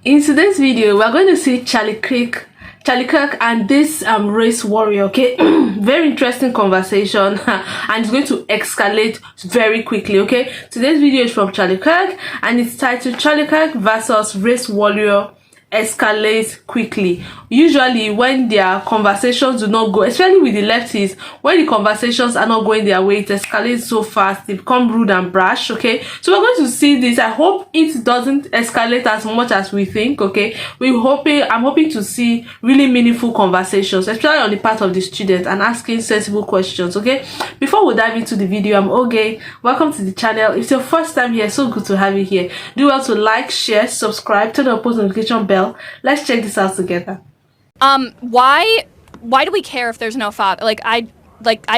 In today's video, we're going to see Charlie Kirk and this race warrior. Okay, very interesting conversation, and it's going to escalate very quickly. Okay, today's video is from Charlie Kirk, and it's titled "Charlie Kirk versus Race Warrior Escalate Quickly." Usually when their conversations do not go, especially with the lefties, when the conversations are not going their way, it escalates so fast, they become rude and brash. Okay, so we're going to see this. I hope it doesn't escalate as much as we think. Okay, I'm hoping to see really meaningful conversations, especially on the part of the students, and asking sensible questions. Okay, before we dive into the video, I'm Oge. Welcome to the channel. If it's your first time here, so good to have you here. Do well to like, share, subscribe, turn on post notification bell. Let's check this out together. Why do we care if there's no father? I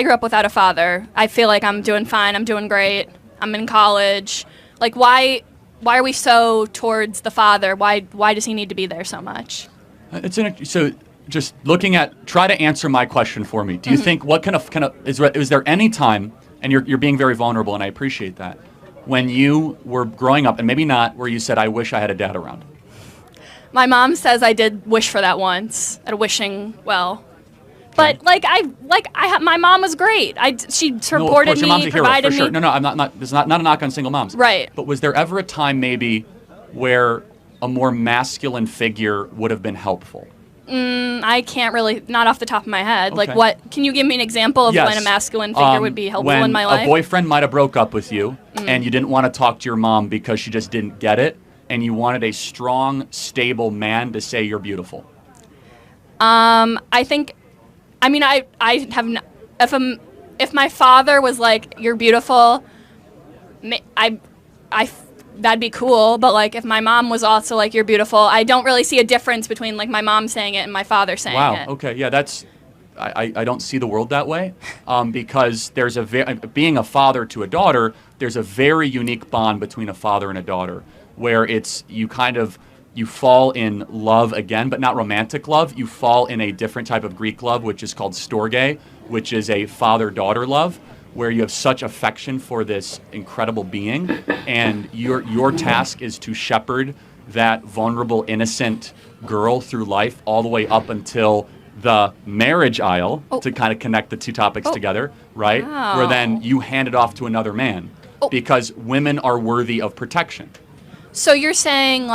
grew up without a father. I feel like I'm doing fine. I'm doing great. I'm in college. Why are we so towards the father? Why does he need to be there so much? So just try to answer my question for me. Do you think is there any time, and you're being very vulnerable, and I appreciate that, when you were growing up, and maybe not, where you said, "I wish I had a dad around"? My mom says I did wish for that once, at a wishing well. But my mom was great. She supported me, provided me. Sure. No, I'm not. This is not a knock on single moms. Right. But was there ever a time maybe where a more masculine figure would have been helpful? I can't really, not off the top of my head. Okay. Can you give me an example of when a masculine figure would be helpful in my life? When a boyfriend might have broke up with you, and you didn't want to talk to your mom because she just didn't get it, and you wanted a strong, stable man to say you're beautiful. If my father was like, "You're beautiful," that'd be cool. But if my mom was also like, "You're beautiful," I don't really see a difference between my mom saying it and my father saying it. Wow. Okay. Yeah. I don't see the world that way, because there's being a father to a daughter, there's a very unique bond between a father and a daughter, where you fall in love again, but not romantic love. You fall in a different type of Greek love, which is called storge, which is a father-daughter love, where you have such affection for this incredible being, and your task is to shepherd that vulnerable, innocent girl through life all the way up until the marriage aisle, to kind of connect the two topics together, right? Wow. Where then you hand it off to another man, because women are worthy of protection. So you're saying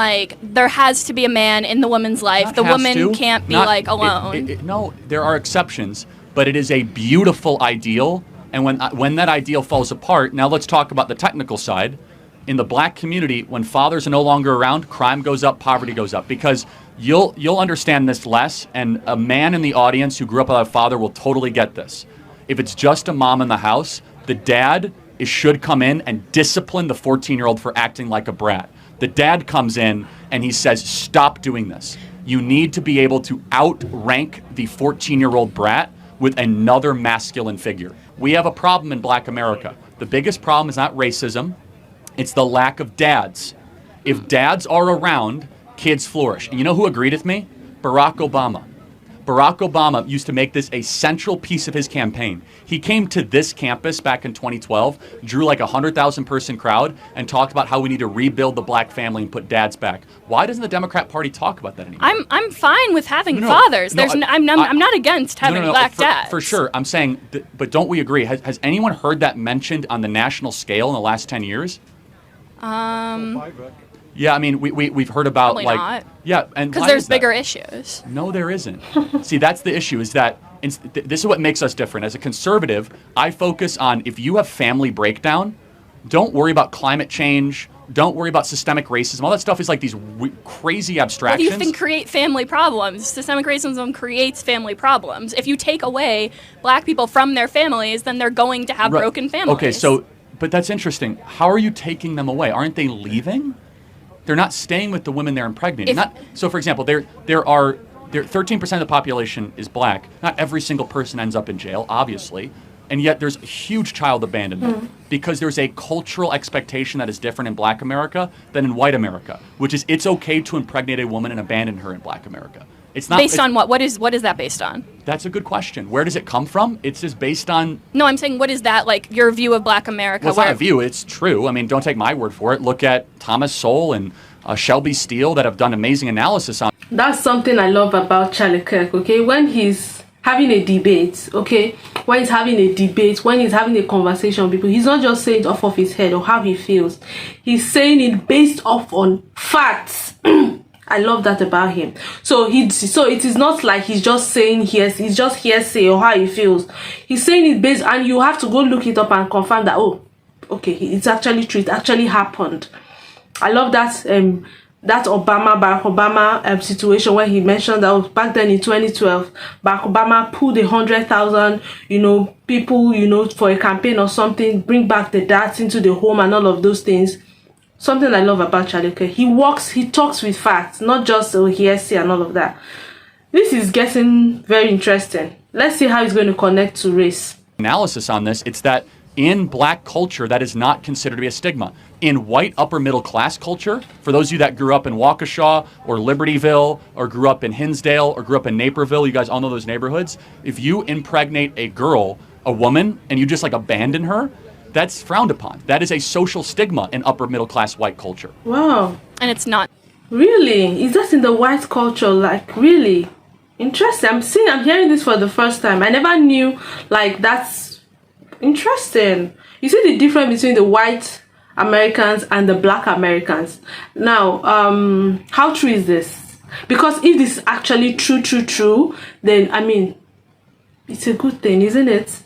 there has to be a man in the woman's life. The woman can't be alone. No, there are exceptions, but it is a beautiful ideal. And when that ideal falls apart, now let's talk about the technical side. In the black community, when fathers are no longer around, crime goes up, poverty goes up, because you'll understand this less, and a man in the audience who grew up without a father will totally get this. If it's just a mom in the house, the dad should come in and discipline the 14-year-old for acting like a brat. The dad comes in and he says, "Stop doing this. You need to be able to outrank the 14-year-old brat with another masculine figure." We have a problem in Black America. The biggest problem is not racism, it's the lack of dads. If dads are around, kids flourish. And you know who agreed with me? Barack Obama. Barack Obama used to make this a central piece of his campaign. He came to this campus back in 2012, drew 100,000 person crowd, and talked about how we need to rebuild the black family and put dads back. Why doesn't the Democrat Party talk about that anymore? I'm fine with having fathers. I'm not against having black dads. For sure. I'm saying, but don't we agree? Has anyone heard that mentioned on the national scale in the last 10 years? Yeah, I mean, we've heard about Probably not. Yeah, and because there's bigger issues. No, there isn't. See, that's the issue. Is that this is what makes us different. As a conservative, I focus on, if you have family breakdown, don't worry about climate change. Don't worry about systemic racism. All that stuff is these crazy abstractions. What do you think create family problems? Systemic racism creates family problems. If you take away black people from their families, then they're going to have broken families. Okay, but that's interesting. How are you taking them away? Aren't they leaving? They're not staying with the women they're impregnating. So, for example, there 13% of the population is black. Not every single person ends up in jail, obviously. And yet there's huge child abandonment because there's a cultural expectation that is different in Black America than in white America, which is it's okay to impregnate a woman and abandon her in Black America. It's not based on what? What is that based on? That's a good question. Where does it come from? It's just based on. No, I'm saying, what is that your view of Black America? Well, it's not a view. It's true. I mean, don't take my word for it. Look at Thomas Sowell and Shelby Steele that have done amazing analysis on. That's something I love about Charlie Kirk, okay? When he's having a debate, okay? When he's having a debate, when he's having a conversation with people, he's not just saying it off of his head or how he feels. He's saying it based off on facts. I love that about him. So it is not like he's just saying he's just hearsay or how he feels. He's saying it based, and you have to go look it up and confirm that, oh, okay, it's actually true, it actually happened. I love that Barack Obama situation where he mentioned that back then in 2012, Barack Obama pulled 100,000, people, for a campaign or something, bring back the dads into the home and all of those things. Something I love about Charlie Kirk. He talks with facts, not just hearsay and all of that. This is getting very interesting. Let's see how he's going to connect to race. Analysis on this, it's that in black culture, that is not considered to be a stigma. In white upper middle class culture, for those of you that grew up in Waukesha or Libertyville or grew up in Hinsdale or grew up in Naperville, you guys all know those neighborhoods. If you impregnate a girl, a woman, and you just like abandon her, that's frowned upon. That is a social stigma in upper middle class white culture. Wow. And it's not. Really? Is that in the white culture? Like, really? Interesting. I'm hearing this for the first time. I never knew, like, that's interesting. You see the difference between the white Americans and the black Americans. Now, how true is this? Because if this is actually true, then, I mean, it's a good thing, isn't it?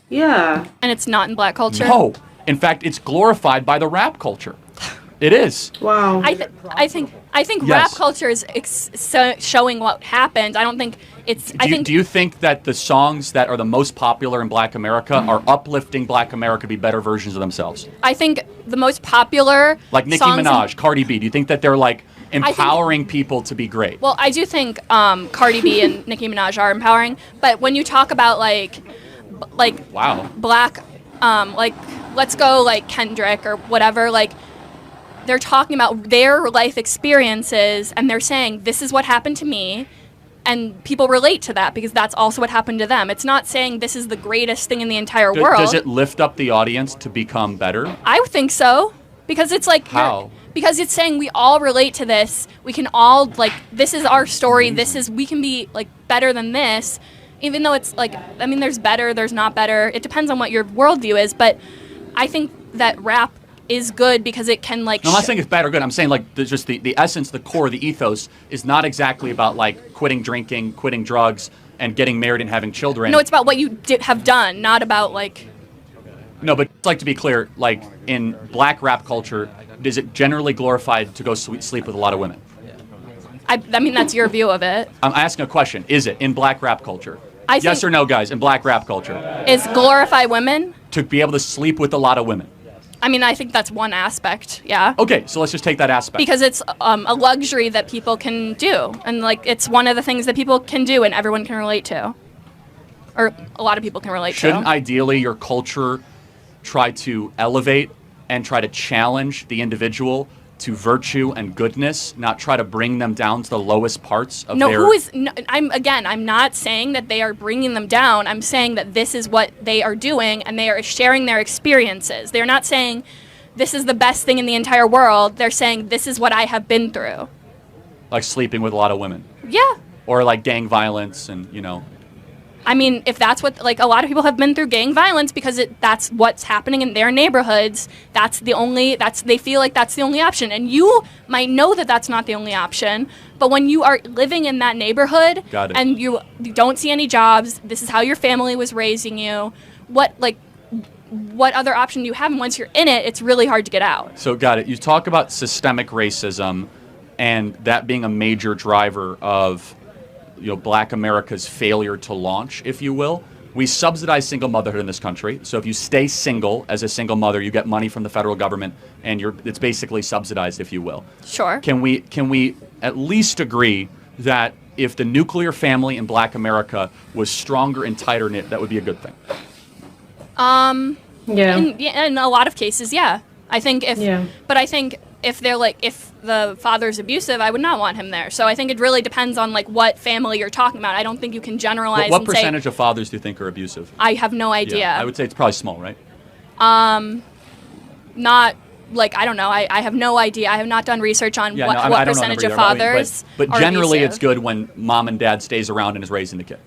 Yeah. And it's not in black culture? No. In fact, it's glorified by the rap culture. It is. Wow. I think Yes. rap culture is showing what happened. I don't think it's... Do you think that the songs that are the most popular in Black America are uplifting Black America to be better versions of themselves? I think the most popular Like Nicki Minaj, Cardi B. Do you think that they're like empowering people to be great? Well, I do think Cardi B and Nicki Minaj are empowering. But when you talk about like wow. black, like let's go like Kendrick or whatever, like they're talking about their life experiences and they're saying this is what happened to me, and people relate to that because that's also what happened to them. It's not saying this is the greatest thing in the entire world. Does it lift up the audience to become better? I would think so, because it's like how? Because it's saying we all relate to this. We can all like, this is our story. We can be like better than this. Even though it's like, I mean, there's better, there's not better. It depends on what your worldview is. But I think that rap is good because it can like... No, I'm not saying it's bad or good. I'm saying like just the essence, the core, the ethos is not exactly about like quitting drinking, quitting drugs, and getting married and having children. No, it's about what you have done, not about like... No, but like to be clear, like in black rap culture, is it generally glorified to go sleep with a lot of women? I mean, that's your view of it. I'm asking a question. Is it in black rap culture? Yes or no, guys, in black rap culture? Is glorify women? To be able to sleep with a lot of women. I mean, I think that's one aspect, yeah. Okay, so let's just take that aspect. Because it's a luxury that people can do. And, like, it's one of the things that people can do and everyone can relate to. Or a lot of people can relate to. Shouldn't ideally your culture try to elevate and try to challenge the individual to virtue and goodness, not try to bring them down to the lowest parts of their... I'm not saying that they are bringing them down. I'm saying that this is what they are doing, and they are sharing their experiences. They're not saying, this is the best thing in the entire world. They're saying, this is what I have been through. Like sleeping with a lot of women. Yeah. Or like gang violence and, you know... I mean, if that's what, like, a lot of people have been through gang violence because that's what's happening in their neighborhoods. They feel like that's the only option. And you might know that that's not the only option, but when you are living in that neighborhood and you don't see any jobs, this is how your family was raising you, what other option do you have? And once you're in it, it's really hard to get out. So, got it. You talk about systemic racism and that being a major driver of... Black America's failure to launch, if you will. We subsidize single motherhood in this country. So if you stay single as a single mother, you get money from the federal government, and it's basically subsidized, if you will. Sure. Can we at least agree that if the nuclear family in Black America was stronger and tighter knit, that would be a good thing? Yeah. In a lot of cases, yeah. But I think if the father's abusive, I would not want him there. So I think it really depends on like what family you're talking about. I don't think you can generalize. What percentage of fathers do you think are abusive? I have no idea. Yeah, I would say it's probably small, right? Not like, I don't know. I have no idea. I have not done research on Yeah, what no, I don't know percentage of either, but- fathers But are generally, abusive. it's good when mom and dad stays around and is raising the kid.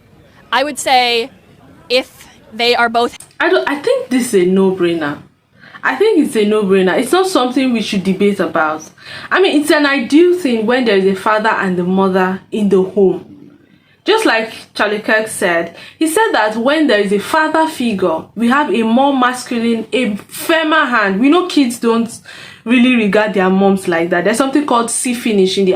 I would say if they are both I think this is a no-brainer. I think it's a no-brainer. It's not something we should debate about. I mean, it's an ideal thing when there is a father and a mother in the home. Just like Charlie Kirk said, he said that when there is a father figure, we have a more masculine, a firmer hand. We know kids don't really regard their moms like that. There's something called C-finish in the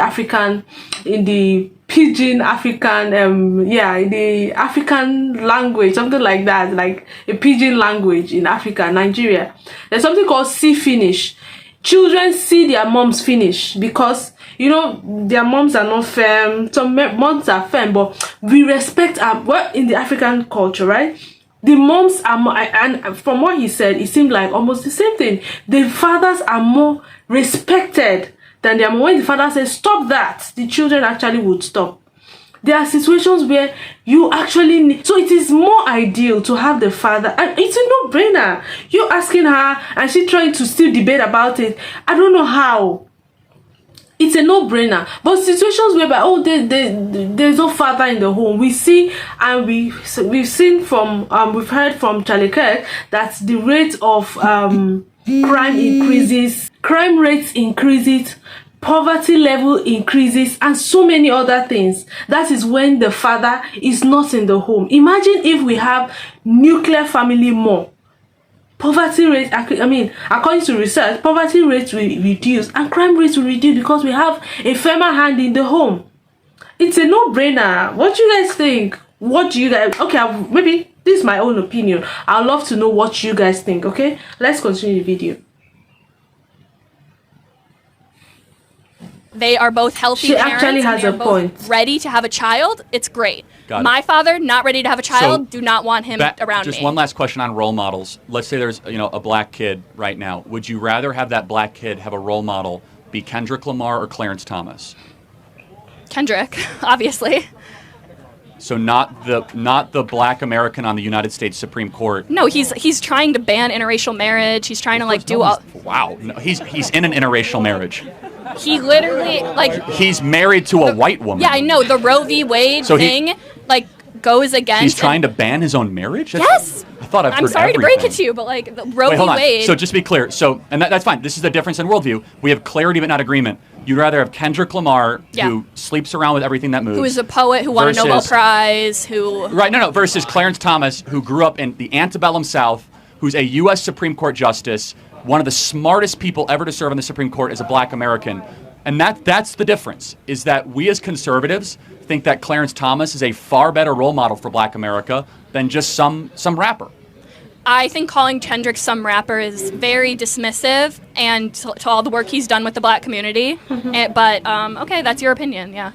pidgin African, in the African language, something like that, like a pidgin language in Africa, Nigeria. There's something called C-finish. Children see their moms finish because, you know, their moms are not firm. Some moms are firm, but we respect in the African culture, right? The moms are more, and from what he said, it seemed like almost the same thing. The fathers are more respected than their mom. When the father says, stop that, the children actually would stop. There are situations where you actually need, so it is more ideal to have the father, and it's a no-brainer. You're asking her and she's trying to still debate about it. I don't know how. It's a no-brainer. But situations whereby there's no father in the home, we see, and we've seen from we've heard from Charlie Kirk that the rate of crime rates increases, poverty level increases, and so many other things. That is when the father is not in the home. Imagine if we have nuclear family more. Poverty rate, I mean, according to research, poverty rates will reduce and crime rates will reduce because we have a firmer hand in the home. It's a no-brainer. What do you guys think? What do you guys... Okay, maybe this is my own opinion. I'd love to know what you guys think, okay? Let's continue the video. they are both healthy She parents. actually has and a they're both point. ready to have a child. It's great. Got it. My father, not ready to have a child, So, do not want him around just me. one last question on role models. Let's say there's a black kid right now. Would you rather have that black kid have a role model be Kendrick Lamar or Clarence Thomas? Kendrick, obviously. So not the black American on the United States Supreme Court. No, he's trying to ban interracial marriage. He's trying to do all. Wow, no, he's in an interracial marriage. He literally He's married to a white woman. Yeah, I know the Roe v. Wade So thing goes against. He's trying to ban his own marriage. Yes. I thought I've I'm heard sorry to break it everything. to you, but the Roe Wait, v. hold on. Wade. So just to be clear, and that's fine. This is the difference in worldview. We have clarity but not agreement. You'd rather have Kendrick Lamar, who sleeps around with everything that moves, who is a poet who won a Nobel Prize, who... Right, no, versus Clarence Thomas, who grew up in the antebellum South, who's a U.S. Supreme Court justice, one of the smartest people ever to serve on the Supreme Court as a black American. And that's the difference, is that we as conservatives think that Clarence Thomas is a far better role model for black America than just some rapper. I think calling Kendrick some rapper is very dismissive and to all the work he's done with the black community. But okay, that's your opinion, yeah.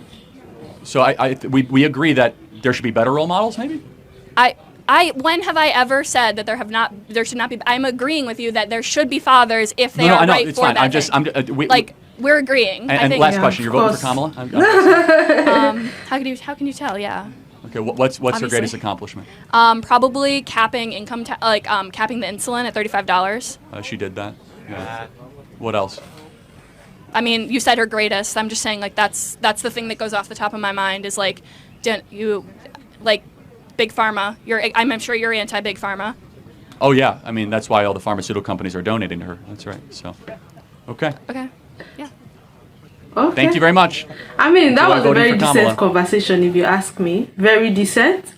So we agree that there should be better role models, maybe? When have I ever said that there should not be? I'm agreeing with you that there should be fathers if they are right it's for fine. that thing. We're agreeing. And I think. last question, you're voting for Kamala? How can you tell? Yeah. Okay, what's her Obviously. greatest accomplishment? Probably capping capping the insulin at $35. She did that. Yeah. What else? I mean, you said her greatest. I'm just saying, that's the thing that goes off the top of my mind is Big Pharma. I'm sure you're anti-Big Pharma. Oh yeah, I mean that's why all the pharmaceutical companies are donating to her. That's right. So, okay. Okay. Yeah. Okay. Thank you very much. I mean, that Enjoy was a voting very for decent Kamala. conversation, if you ask me. Very decent.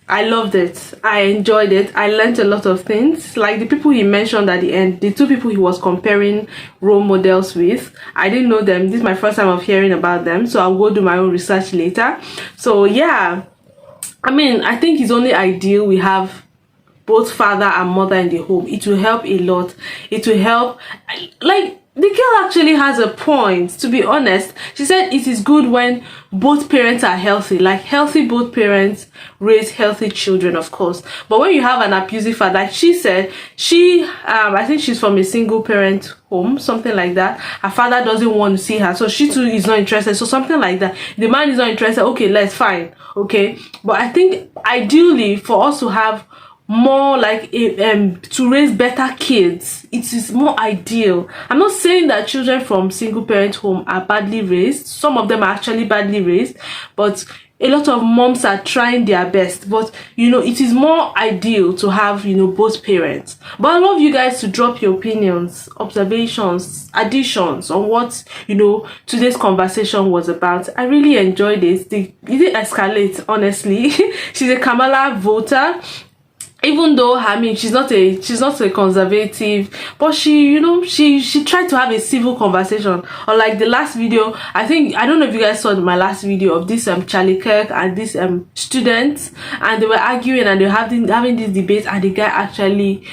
I loved it. I enjoyed it. I learned a lot of things. Like the people he mentioned at the end, the two people he was comparing role models with. I didn't know them. This is my first time of hearing about them. So I'll go do my own research later. So yeah. I mean, I think it's only ideal we have both father and mother in the home. It will help a lot. It will help. The girl actually has a point, to be honest. She said it is good when both parents are healthy. Healthy both parents raise healthy children, of course. But when you have an abusive father, like she said, I think she's from a single parent home, something like that. Her father doesn't want to see her, so she too is not interested. So something like that. The man is not interested. Okay, let's fine. Okay. But I think ideally for us to have more like to raise better kids. It is more ideal. I'm not saying that children from single parent home are badly raised. Some of them are actually badly raised, but a lot of moms are trying their best. But you know, it is more ideal to have, you know, both parents. But I love you guys to drop your opinions, observations, additions on what, you know, today's conversation was about. I really enjoyed it. It did escalate, honestly. She's a Kamala voter, even though I mean she's not a conservative, but she, you know, she tried to have a civil conversation. Or like the last video, I don't know if you guys saw my last video of this Charlie Kirk and this students, and they were arguing and they were having this debate, and the guy actually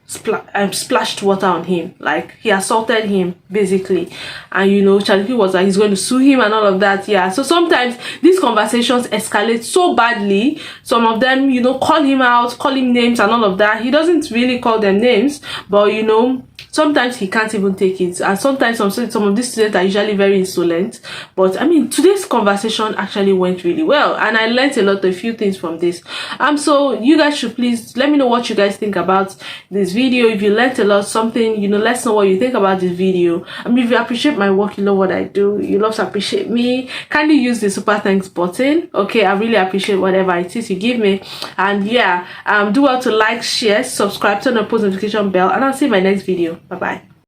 splashed water on him, like he assaulted him basically. And you know, Charlie was like he's going to sue him and all of that. Yeah, so sometimes these conversations escalate so badly. Some of them, you know, call him out, call him names and all of that. He doesn't really call them names, but you know, sometimes he can't even take it. And sometimes some of these students are usually very insolent. But I mean, today's conversation actually went really well, and I learned a few things from this. So you guys should please let me know what you guys think about this video. If you learned a lot, something, you know, let's know what you think about this video. I mean, if you appreciate my work, you know what I do, you love to appreciate me, kindly use the super thanks button. Okay, I really appreciate whatever it is you give me. And yeah, do well to like, share, subscribe, turn on post notification bell, and I'll see you in my next video. Bye bye.